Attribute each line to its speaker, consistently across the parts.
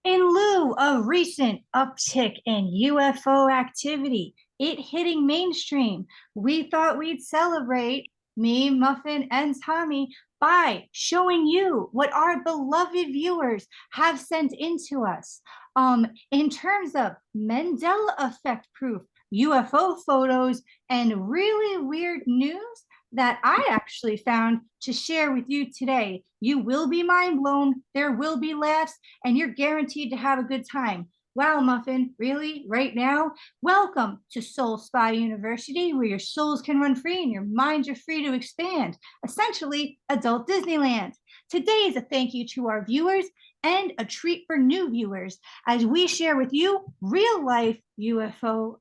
Speaker 1: In lieu of recent uptick in UFO activity, it hitting mainstream, we thought we'd celebrate, me, Muffin, and Tommy, by showing you what our beloved viewers have sent into us. In terms of Mandela Effect proof, UFO photos, and really weird news that I actually found to share with you today. You will be mind blown. There will be laughs, and you're guaranteed to have a good time. Wow, Muffin, really? Right now? Welcome to Soul Spy University, where your souls can run free and your minds are free to expand. Essentially, adult Disneyland. Today is a thank you to our viewers and a treat for new viewers as we share with you real life UFO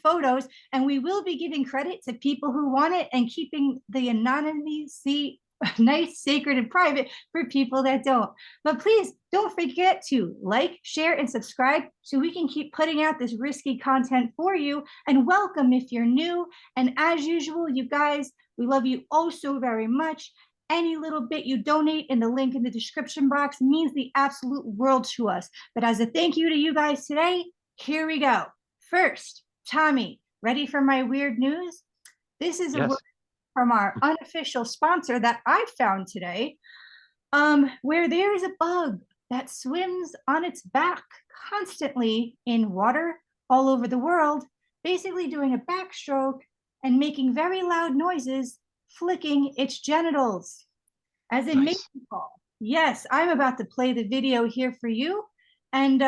Speaker 1: photos, and we will be giving credit to people who want it and keeping the anonymity nice, sacred, and private for people that don't. But please don't forget to like, share, and subscribe so we can keep putting out this risky content for you. And welcome if you're new. And as usual, you guys, we love you oh so very much. Any little bit you donate in the link in the description box means the absolute world to us. But as a thank you to you guys today, here we go. First, Tommy, ready for my weird news? This is a word
Speaker 2: Yes.
Speaker 1: from our unofficial sponsor that I found today, where there is a bug that swims on its back constantly in water all over the world, basically doing a backstroke and making very loud noises, flicking its genitals as a mating
Speaker 2: Nice.
Speaker 1: call. Yes, I'm about to play the video here for you. And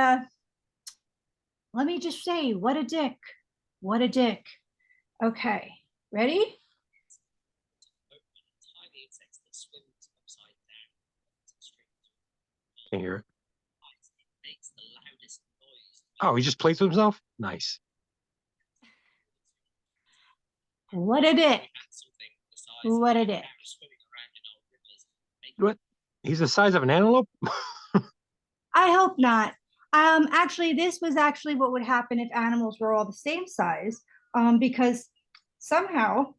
Speaker 1: let me just say, what a dick. What a dick. Okay, ready?
Speaker 2: Can you hear it? Oh, he just plays with himself? Nice.
Speaker 1: What a dick. What a dick.
Speaker 2: What? He's the size of an antelope?
Speaker 1: I hope not. Actually, this was actually what would happen if animals were all the same size, because somehow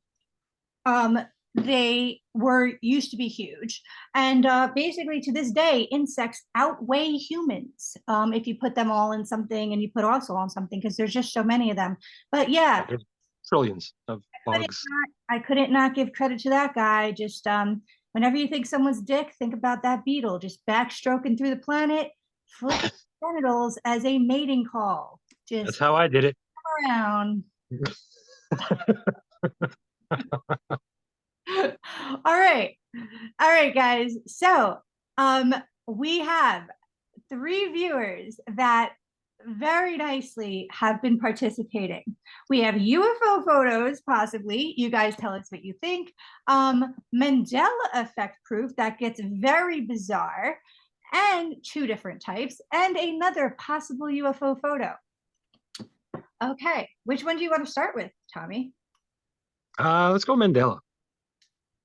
Speaker 1: um, they were used to be huge. And basically, to this day, insects outweigh humans if you put them all in something and you put us all on something, because there's just so many of them. But yeah,
Speaker 2: There's trillions of
Speaker 1: couldn't
Speaker 2: bugs.
Speaker 1: I couldn't not give credit to that guy. Just whenever you think someone's dick, think about that beetle just backstroking through the planet, flicking genitals as a mating call.
Speaker 2: That's
Speaker 1: Just
Speaker 2: how I did it.
Speaker 1: around. All right. All right, guys. So we have three viewers that very nicely have been participating. We have UFO photos, possibly. You guys tell us what you think. Mandela Effect proof that gets very bizarre, and two different types, and another possible UFO photo. Okay, which one do you want to start with, Tommy?
Speaker 2: Let's go Mandela.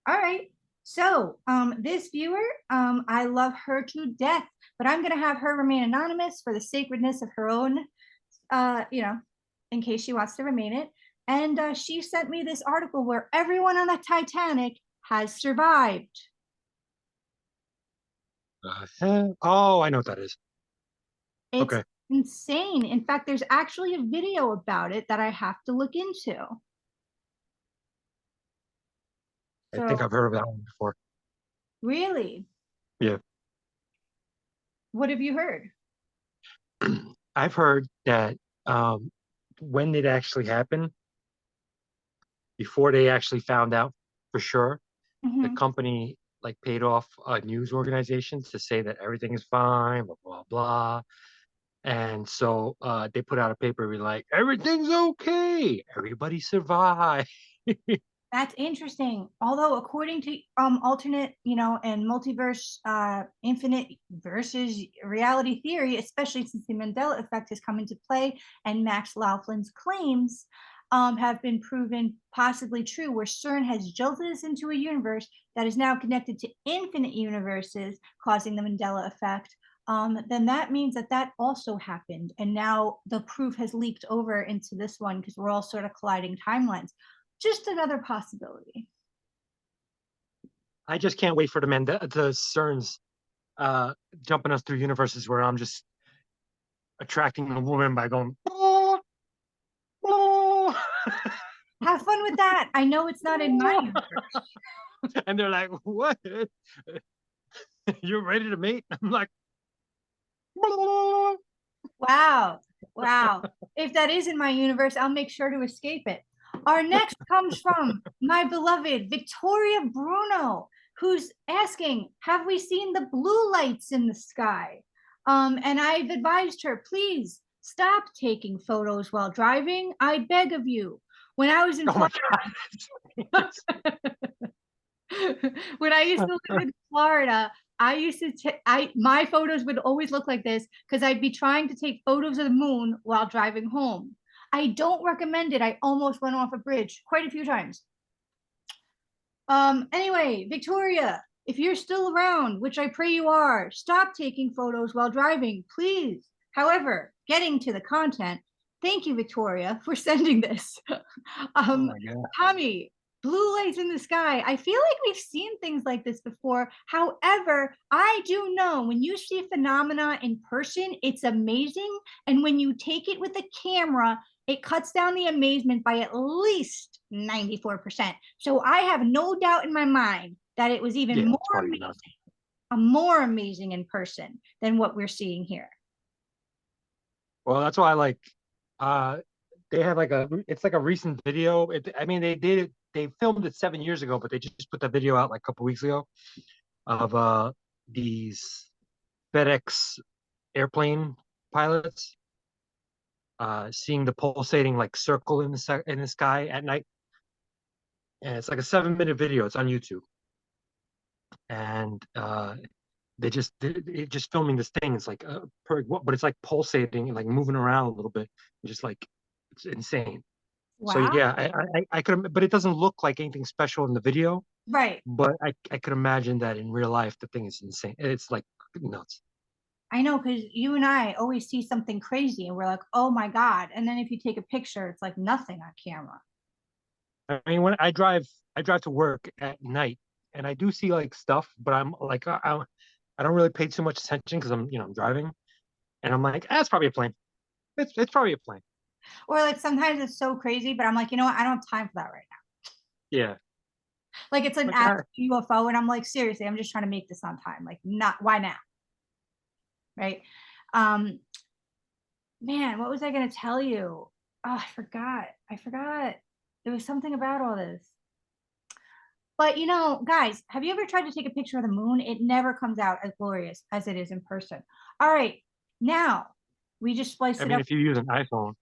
Speaker 1: All right. So, this viewer, I love her to death, but I'm going to have her remain anonymous for the sacredness of her own, in case she wants to remain it. And she sent me this article where everyone on the Titanic has survived.
Speaker 2: Oh, I know what that is.
Speaker 1: It's
Speaker 2: Okay.
Speaker 1: insane. In fact, there's actually a video about it that I have to look into.
Speaker 2: I think
Speaker 1: So,
Speaker 2: I've heard of that one before.
Speaker 1: really,
Speaker 2: Yeah.
Speaker 1: what have you heard?
Speaker 2: I've heard that when it actually happened, before they actually found out for sure, the
Speaker 1: Mhm.
Speaker 2: company like paid off news organizations to say that everything is fine, blah blah blah. And so they put out a paper like everything's okay, everybody survived.
Speaker 1: That's interesting. Although, according to alternate, and multiverse, infinite versus reality theory, especially since the Mandela effect has come into play, and Max Laughlin's claims have been proven possibly true, where CERN has jolted us into a universe that is now connected to infinite universes, causing the Mandela effect. Then that means that that also happened, and now the proof has leaked over into this one because we're all sort of colliding timelines. Just another possibility.
Speaker 2: I just can't wait for the CERN's jumping us through universes where I'm just attracting a woman by going, "Oh, oh."
Speaker 1: Have fun with that. I know it's not in my universe.
Speaker 2: And they're like, "What? You're ready to mate?" I'm like, "Oh."
Speaker 1: Wow. Wow. If that is in my universe, I'll make sure to escape it. Our next comes from my beloved Victoria Bruno, who's asking, have we seen the blue lights in the sky? And I've advised her, please stop taking photos while driving. I beg of you. When I was in
Speaker 2: Oh my God.
Speaker 1: when I used to live in Florida, I used to my photos would always look like this because I'd be trying to take photos of the moon while driving home. I don't recommend it. I almost went off a bridge quite a few times. Anyway, Victoria, if you're still around, which I pray you are, stop taking photos while driving, please. However, getting to the content, thank you, Victoria, for sending this.
Speaker 2: Oh my God.
Speaker 1: Tommy, blue lights in the sky. I feel like we've seen things like this before. However, I do know when you see phenomena in person, it's amazing. And when you take it with a camera, it cuts down the amazement by at least 94%. So I have no doubt in my mind that it was even
Speaker 2: Yeah, it's probably nuts.
Speaker 1: more amazing in person than what we're seeing here.
Speaker 2: Well, that's why I like uh they have like it's like a recent video. I mean they did it, they filmed it 7 years ago, but they just put that video out like a couple weeks ago of these FedEx airplane pilots seeing the pulsating like circle in the sky at night. And it's like a 7 minute video. It's on YouTube. And it just filming this thing. It's like but it's like pulsating and like moving around a little bit. Just like it's insane. So
Speaker 1: Wow.
Speaker 2: yeah, I could, but it doesn't look like anything special in the video.
Speaker 1: Right.
Speaker 2: But I could imagine that in real life, the thing is insane. It's like nuts.
Speaker 1: I know because you and I always see something crazy and we're like, oh my God. And then if you take a picture, it's like nothing on camera.
Speaker 2: I mean, when I drive to work at night, and I do see like stuff, but I'm like, I don't really pay too much attention because I'm driving, and I'm like, that's probably a plane. It's probably a plane.
Speaker 1: Or like sometimes it's so crazy, but I'm like, you know what? I don't have time for that right now.
Speaker 2: Yeah,
Speaker 1: Like it's an
Speaker 2: like
Speaker 1: actual UFO, and I'm like, seriously, I'm just trying to make this on time. Like, not why now? Right. Um, man, what was I gonna tell you? Oh, I forgot. I forgot. There was something about all this. But you know, guys, have you ever tried to take a picture of the moon? It never comes out as glorious as it is in person. All right, now we just spliced
Speaker 2: I
Speaker 1: it
Speaker 2: mean,
Speaker 1: up.
Speaker 2: if you use an iPhone,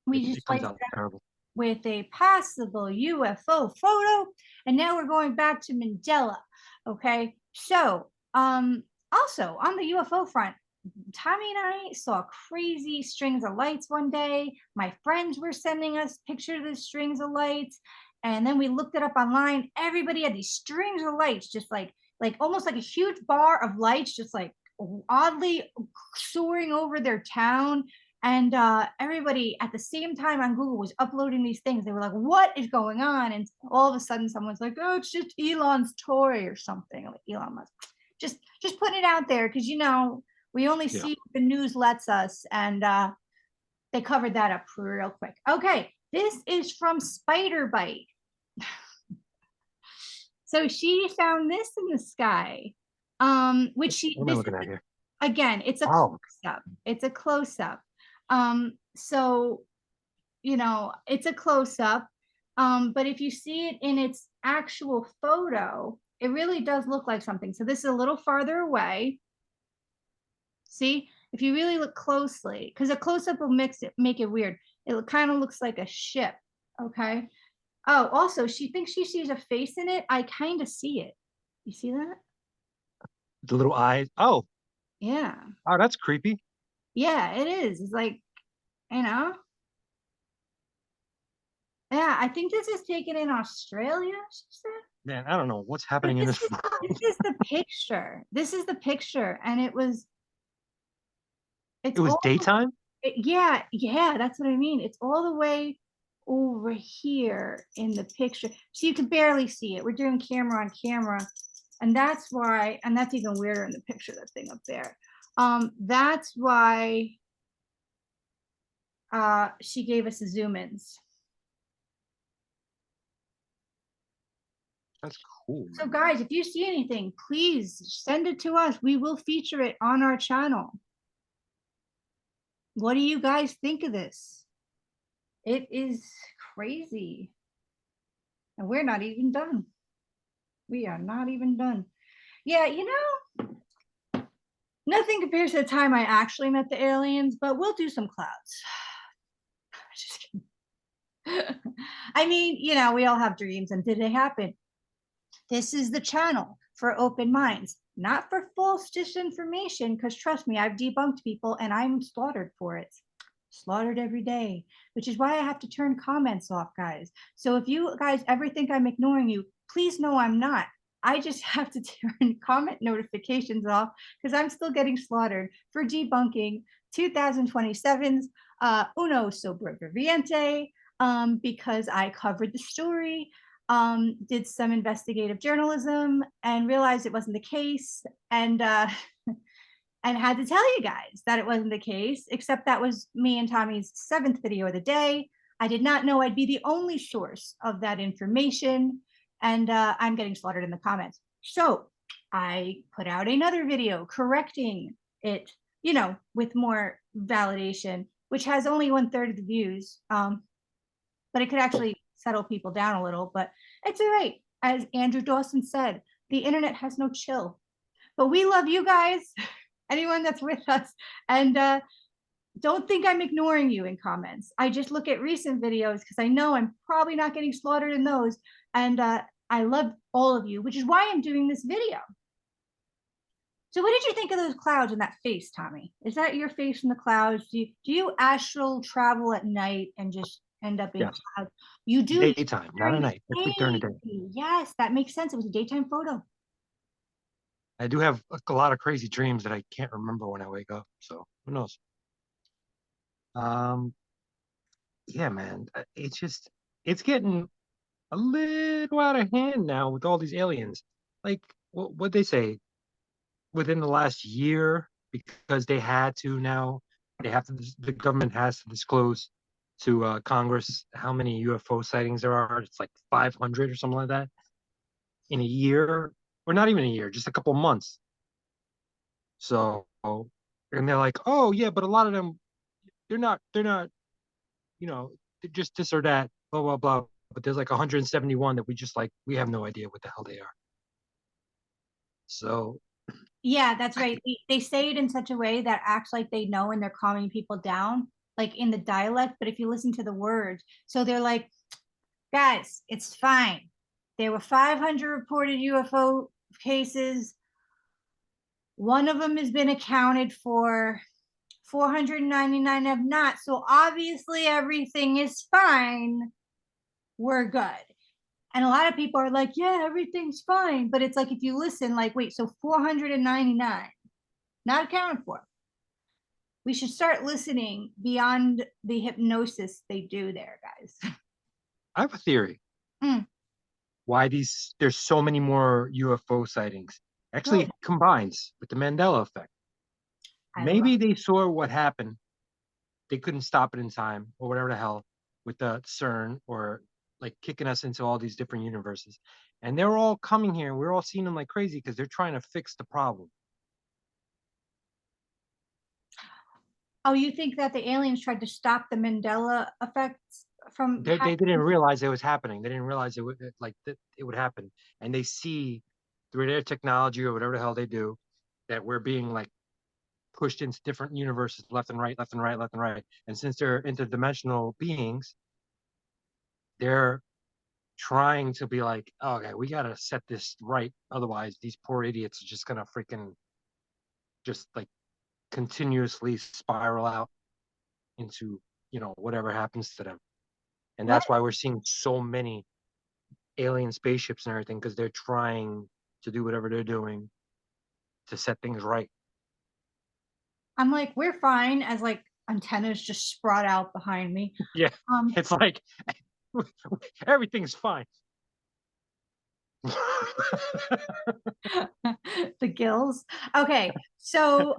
Speaker 1: We just
Speaker 2: it comes
Speaker 1: spliced
Speaker 2: out
Speaker 1: it up
Speaker 2: terrible.
Speaker 1: with a possible UFO photo. And now we're going back to Mandela. Okay. So, also on the UFO front, Tommy and I saw crazy strings of lights one day. My friends were sending us pictures of the strings of lights. And then we looked it up online. Everybody had these strings of lights, just like almost like a huge bar of lights, just like oddly soaring over their town. And everybody at the same time on Google was uploading these things. They were like, what is going on? And all of a sudden someone's like, oh, it's just Elon's toy or something. Like Elon Musk. Just putting it out there because we only
Speaker 2: Yeah.
Speaker 1: see what the news lets us, and they covered that up real quick. Okay, this is from Spider Bite. So she found this in the sky, which
Speaker 2: What am I
Speaker 1: this
Speaker 2: looking
Speaker 1: is
Speaker 2: at here?
Speaker 1: again, it's a
Speaker 2: Oh,
Speaker 1: close up. It's a close up. So it's a close up. But if you see it in its actual photo, it really does look like something. So this is a little farther away. See, if you really look closely, because a close-up will make it weird. It kind of looks like a ship. Okay. Oh, also, she thinks she sees a face in it. I kind of see it. You see that?
Speaker 2: the little eyes.
Speaker 1: Yeah.
Speaker 2: Oh, that's creepy.
Speaker 1: Yeah, it is. It's like, you know. Yeah, I think this is taken in Australia, she said.
Speaker 2: Man, I don't know what's
Speaker 1: But
Speaker 2: happening in this.
Speaker 1: this is the picture. This is the picture, and it's
Speaker 2: It was
Speaker 1: all
Speaker 2: daytime.
Speaker 1: yeah, that's what I mean. It's all the way over here in the picture. So you can barely see it. We're doing camera on camera. And that's why, and that's even weirder in the picture, that thing up there. That's why she gave us the zoom-ins.
Speaker 2: That's cool,
Speaker 1: So
Speaker 2: man.
Speaker 1: guys, if you see anything, please send it to us. We will feature it on our channel. What do you guys think of this? It is crazy. And we're not even done. We are not even done. Yeah, you know, nothing compares to the time I actually met the aliens, but we'll do some clouds. Just kidding. I mean, you know, we all have dreams, and did they happen? This is the channel for open minds, not for false disinformation, because trust me, I've debunked people and I'm slaughtered for it. Slaughtered every day, which is why I have to turn comments off, guys. So if you guys ever think I'm ignoring you, please know I'm not. I just have to turn comment notifications off because I'm still getting slaughtered for debunking 2027's Uno Sobreviviente, because I covered the story, did some investigative journalism, and realized it wasn't the case, and and had to tell you guys that it wasn't the case, except that was me and Tommy's 7th video of the day. I did not know I'd be the only source of that information, and I'm getting slaughtered in the comments. So I put out another video correcting it, you know, with more validation, which has only 1/3 of the views. But it could actually settle people down a little, but it's all right. As Andrew Dawson said, the internet has no chill. But we love you guys, anyone that's with us. And don't think I'm ignoring you in comments. I just look at recent videos because I know I'm probably not getting slaughtered in those. And I love all of you, which is why I'm doing this video. So what did you think of those clouds and that face, Tommy? Is that your face in the clouds? Do you astral travel at night and just end up in
Speaker 2: Yes.
Speaker 1: clouds? You do
Speaker 2: Daytime, not at night. During the day.
Speaker 1: Yes, that makes sense. It was a daytime photo.
Speaker 2: I do have a lot of crazy dreams that I can't remember when I wake up. So who knows? Um, yeah, man. It's getting a little out of hand now with all these aliens. Like what they say within the last year, because they had to now, they have to. The government has to disclose to Congress how many UFO sightings there are. It's like 500 or something like that in a year, or not even a year, just a couple months. So, and they're like, oh yeah, but a lot of them, they're not, you know, they're just this or that, blah blah blah. But there's like 171 that we have no idea what the hell they are. So
Speaker 1: Yeah, that's right. They say it in such a way that acts like they know and they're calming people down, like in the dialect. But if you listen to the words, so they're like, guys, it's fine. There were 500 reported UFO cases. One of them has been accounted for. 499 have not. So obviously everything is fine. We're good. And a lot of people are like, yeah, everything's fine. But it's like, if you listen, like, wait, so 499 not accounted for. We should start listening beyond the hypnosis they do there, guys.
Speaker 2: I have a theory.
Speaker 1: Mm.
Speaker 2: Why there's so many more UFO sightings. Actually,
Speaker 1: Good.
Speaker 2: it combines with the Mandela effect.
Speaker 1: I love.
Speaker 2: Maybe they saw what happened. They couldn't stop it in time, or whatever the hell, with the CERN, or like kicking us into all these different universes. And they're all coming here, and we're all seeing them like crazy because they're trying to fix the problem.
Speaker 1: Oh, you think that the aliens tried to stop the Mandela effect from
Speaker 2: They didn't
Speaker 1: happening?
Speaker 2: realize it was happening. They didn't realize it would happen. And they see through their technology or whatever the hell they do that we're being like pushed into different universes left and right, left and right, left and right. And since they're interdimensional beings, they're trying to be like, oh, okay, we gotta set this right. Otherwise, these poor idiots are just gonna freaking just like continuously spiral out into, whatever happens to them. And
Speaker 1: What?
Speaker 2: that's why we're seeing so many alien spaceships and everything, because they're trying to do whatever they're doing to set things right.
Speaker 1: I'm like, we're fine as like antennas just sprout out behind me.
Speaker 2: Yeah,
Speaker 1: Um,
Speaker 2: it's like everything's fine.
Speaker 1: the gills. Okay, so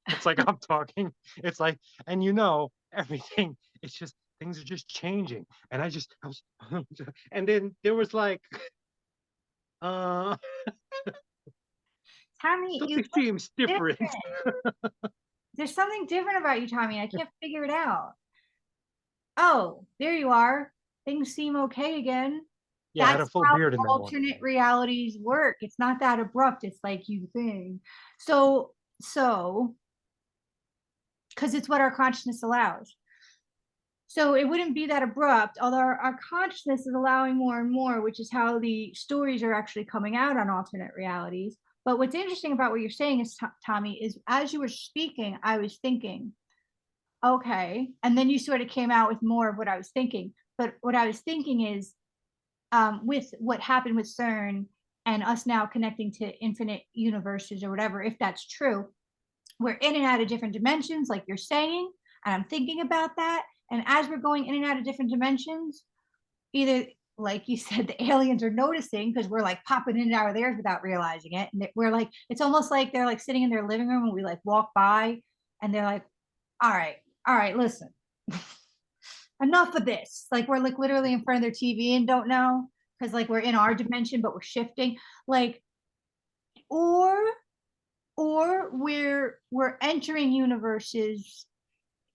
Speaker 2: It's like I'm talking. It's like, and everything. It's just things are just changing, and I was, and then there was like, uh,
Speaker 1: Tommy, you
Speaker 2: something
Speaker 1: look
Speaker 2: seems
Speaker 1: different.
Speaker 2: different.
Speaker 1: There's something different about you, Tommy. I can't figure it out. Oh, there you are. Things seem okay again.
Speaker 2: Yeah, I had a
Speaker 1: That's
Speaker 2: full
Speaker 1: how
Speaker 2: beard in that one.
Speaker 1: alternate realities work. It's not that abrupt. It's like you think. So, because it's what our consciousness allows. So it wouldn't be that abrupt, although our consciousness is allowing more and more, which is how the stories are actually coming out on alternate realities. But what's interesting about what you're saying is, Tommy, is as you were speaking, I was thinking, okay. And then you sort of came out with more of what I was thinking. But what I was thinking is, with what happened with CERN and us now connecting to infinite universes or whatever, if that's true, we're in and out of different dimensions, like you're saying. And I'm thinking about that. And as we're going in and out of different dimensions, either like you said, the aliens are noticing because we're like popping in and out of theirs without realizing it. And we're like, it's almost like they're like sitting in their living room and we like walk by and they're like, all right, listen, enough of this. Like we're like literally in front of their TV and don't know because like we're in our dimension, but we're shifting. Like, or we're entering universes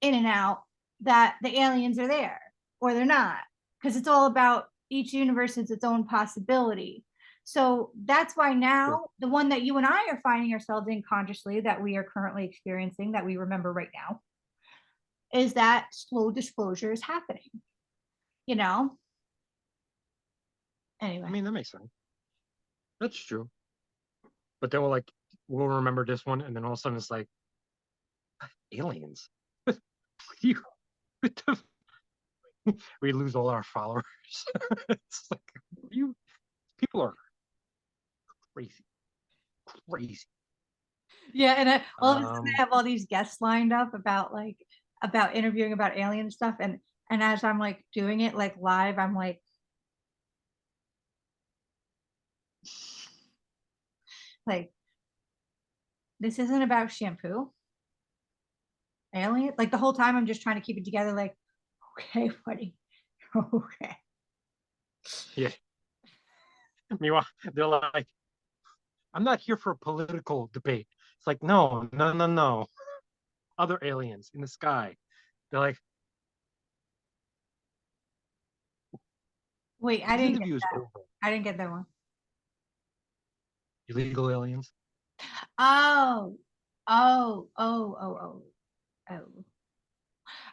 Speaker 1: in and out that the aliens are there or they're not, because it's all about each universe is its own possibility. So that's why
Speaker 2: Sure.
Speaker 1: now the one that you and I are finding ourselves in consciously, that we are currently experiencing, that we remember right now, is that slow disclosure is happening, you know?
Speaker 2: I
Speaker 1: Anyway.
Speaker 2: mean, that makes sense. That's true. But then we'll remember this one, and then all of a sudden it's like aliens. You, we lose all our followers. It's like you people are crazy, crazy.
Speaker 1: Yeah, and all of a sudden I
Speaker 2: Um,
Speaker 1: have all these guests lined up about like about interviewing about alien stuff, and as I'm like doing it like live, I'm like this isn't about shampoo, alien. Like the whole time I'm just trying to keep it together. Like, okay, buddy, okay.
Speaker 2: yeah. Meanwhile, they're like, I'm not here for a political debate. It's like, no, no, no, no. Other aliens in the sky. They're like,
Speaker 1: Wait,
Speaker 2: this interview is over.
Speaker 1: I didn't get that one.
Speaker 2: Illegal aliens.
Speaker 1: Oh, oh.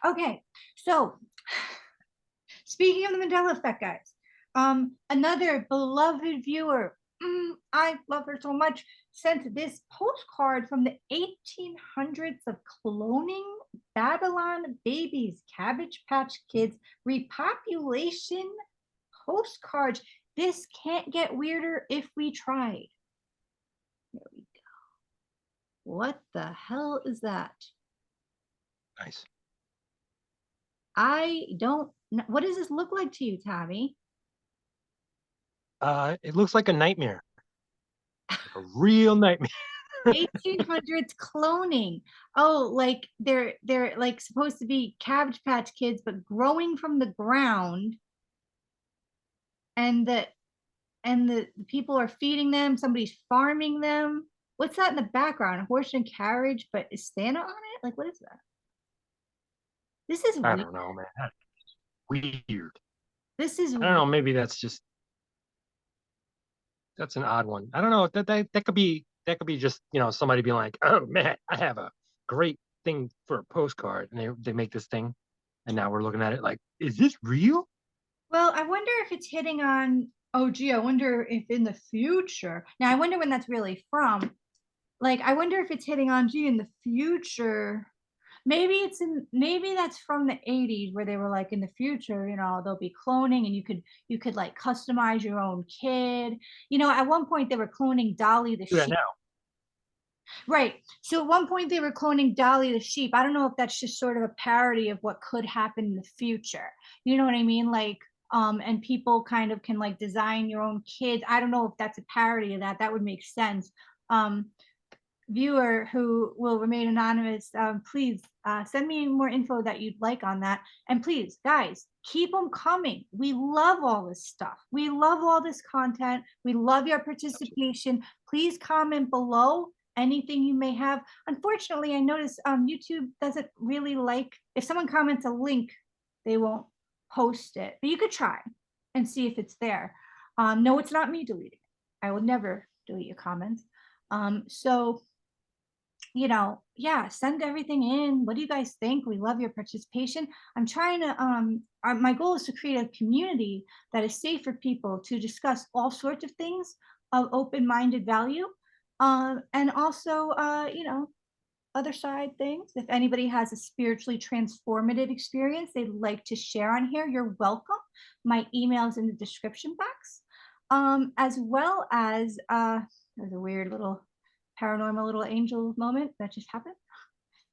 Speaker 1: Okay, so speaking of the Mandela Effect, guys, another beloved viewer, I love her so much, sent this postcard from the 1800s of cloning Babylon babies, Cabbage Patch Kids, repopulation postcards. This can't get weirder if we tried. There we go. What the hell is that?
Speaker 2: Nice.
Speaker 1: I don't know. What does this look like to you, Tommy?
Speaker 2: It looks like a nightmare, like a real nightmare.
Speaker 1: 1800s cloning. Oh, like they're like supposed to be Cabbage Patch Kids, but growing from the ground, and the people are feeding them. Somebody's farming them. What's that in the background? A horse and carriage, but is Santa on it? Like, what is that? This is
Speaker 2: I
Speaker 1: weird.
Speaker 2: don't know, man. That's weird.
Speaker 1: This is
Speaker 2: I don't
Speaker 1: weird.
Speaker 2: know. Maybe that's an odd one. I don't know. That could be just somebody being like, oh man, I have a great thing for a postcard, and they make this thing, and now we're looking at it like, is this real?
Speaker 1: Well, I wonder if it's hitting on. Oh, gee, I wonder if in the future. Now, I wonder when that's really from. Like, I wonder if it's hitting on. Gee, in the future. Maybe that's from the 80s where they were like in the future, they'll be cloning and you could like customize your own kid. At one point they were cloning Dolly the
Speaker 2: Do that
Speaker 1: sheep.
Speaker 2: now.
Speaker 1: Right. So at one point they were cloning Dolly the sheep. I don't know if that's just sort of a parody of what could happen in the future. You know what I mean? Like, and people kind of can like design your own kids. I don't know if that's a parody of that. That would make sense. Um, viewer who will remain anonymous, please send me more info that you'd like on that. And please, guys, keep them coming. We love all this stuff. We love all this content. We love your participation. Please comment below anything you may have. Unfortunately, I noticed YouTube doesn't really like, if someone comments a link, they won't post it. But you could try and see if it's there. No, it's not me deleting it. I will never delete your comments. So, yeah, send everything in. What do you guys think? We love your participation. I'm trying to, my goal is to create a community that is safe for people to discuss all sorts of things of open-minded value. And also, other side things. If anybody has a spiritually transformative experience they'd like to share on here, you're welcome. My email is in the description box. As well as, there's a weird little paranormal little angel moment that just happened.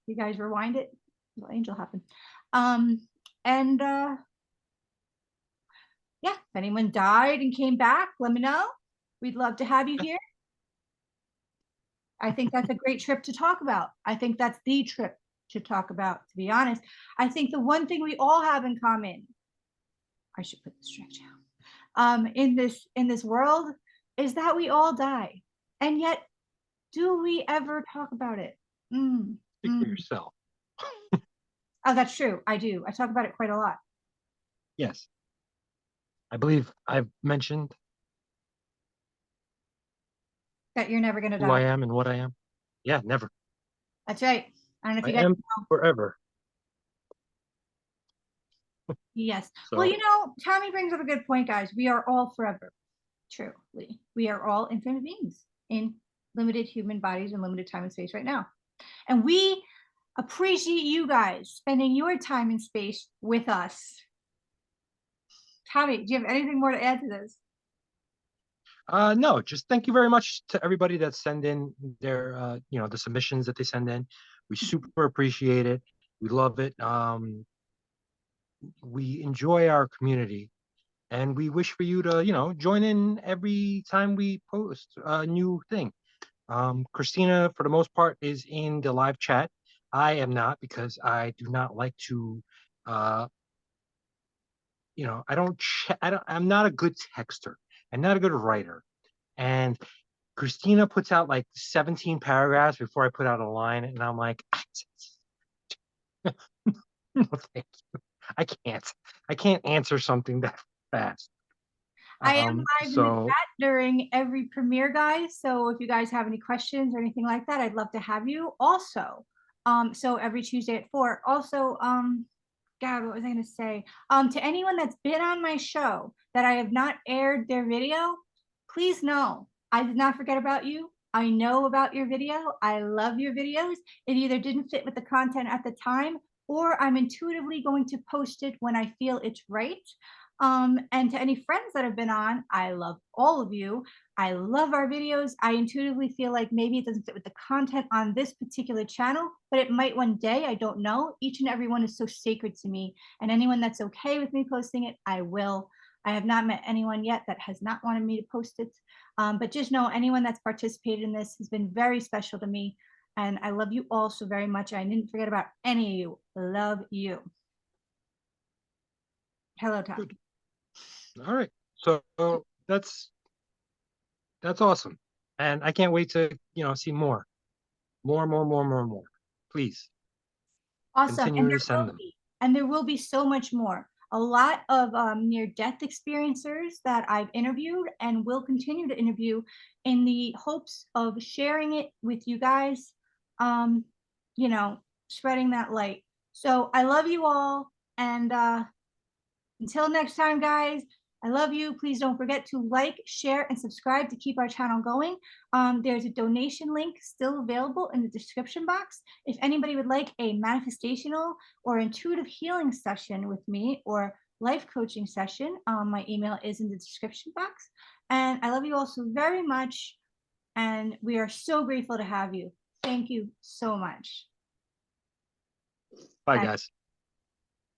Speaker 1: You guys rewind it. Little angel happened. And yeah, if anyone died and came back, let me know. We'd love to have you here. I think that's a great trip to talk about. I think that's the trip to talk about, to be honest. I think the one thing we all have in common, I should put the stretch out, in this world is that we all die. And yet, do we ever talk about it?
Speaker 2: Speak for yourself.
Speaker 1: Oh, that's true. I do. I talk about it quite a lot.
Speaker 2: Yes. I believe I've mentioned
Speaker 1: That you're never going to
Speaker 2: who I
Speaker 1: die.
Speaker 2: am and what I am. Yeah, never.
Speaker 1: That's right. I don't know if
Speaker 2: I
Speaker 1: you guys
Speaker 2: am
Speaker 1: know.
Speaker 2: forever.
Speaker 1: Yes. Well,
Speaker 2: So
Speaker 1: Tommy brings up a good point, guys. We are all forever. Truly. We are all infinite beings in limited human bodies and limited time and space right now. And we appreciate you guys spending your time and space with us. Tommy, do you have anything more to add to this?
Speaker 2: no, just thank you very much to everybody that send in their the submissions that they send in. We super appreciate it. We love it. We enjoy our community, and we wish for you to join in every time we post a new thing. Christina, for the most part, is in the live chat. I am not, because I do not like to I don't I'm not a good texter. I'm not a good writer. And Christina puts out like 17 paragraphs before I put out a line, and I'm like, no, thank you. I can't answer something that fast.
Speaker 1: I am live in the
Speaker 2: So
Speaker 1: chat during every premiere, guys. So if you guys have any questions or anything like that, I'd love to have you. Also, so every Tuesday at 4. Also, God, what was I going to say? To anyone that's been on my show that I have not aired their video, please know I did not forget about you. I know about your video. I love your videos. It either didn't fit with the content at the time, or I'm intuitively going to post it when I feel it's right. And to any friends that have been on, I love all of you. I love our videos. I intuitively feel like maybe it doesn't fit with the content on this particular channel, but it might one day. I don't know. Each and every one is so sacred to me. And anyone that's okay with me posting it, I will. I have not met anyone yet that has not wanted me to post it. But just know anyone that's participated in this has been very special to me. And I love you all so very much. I didn't forget about any of you. Love you. Hello, Tom.
Speaker 2: good. All right. So that's awesome. And I can't wait to, see more. More. Please
Speaker 1: Awesome.
Speaker 2: continue to send them.
Speaker 1: And there will be so much more. A lot of near-death experiencers that I've interviewed and will continue to interview in the hopes of sharing it with you guys, spreading that light. So I love you all. And until next time, guys, I love you. Please don't forget to like, share, and subscribe to keep our channel going. There's a donation link still available in the description box. If anybody would like a manifestational or intuitive healing session with me, or life coaching session, my email is in the description box. And I love you all so very much. And we are so grateful to have you. Thank you so much.
Speaker 2: Bye, guys.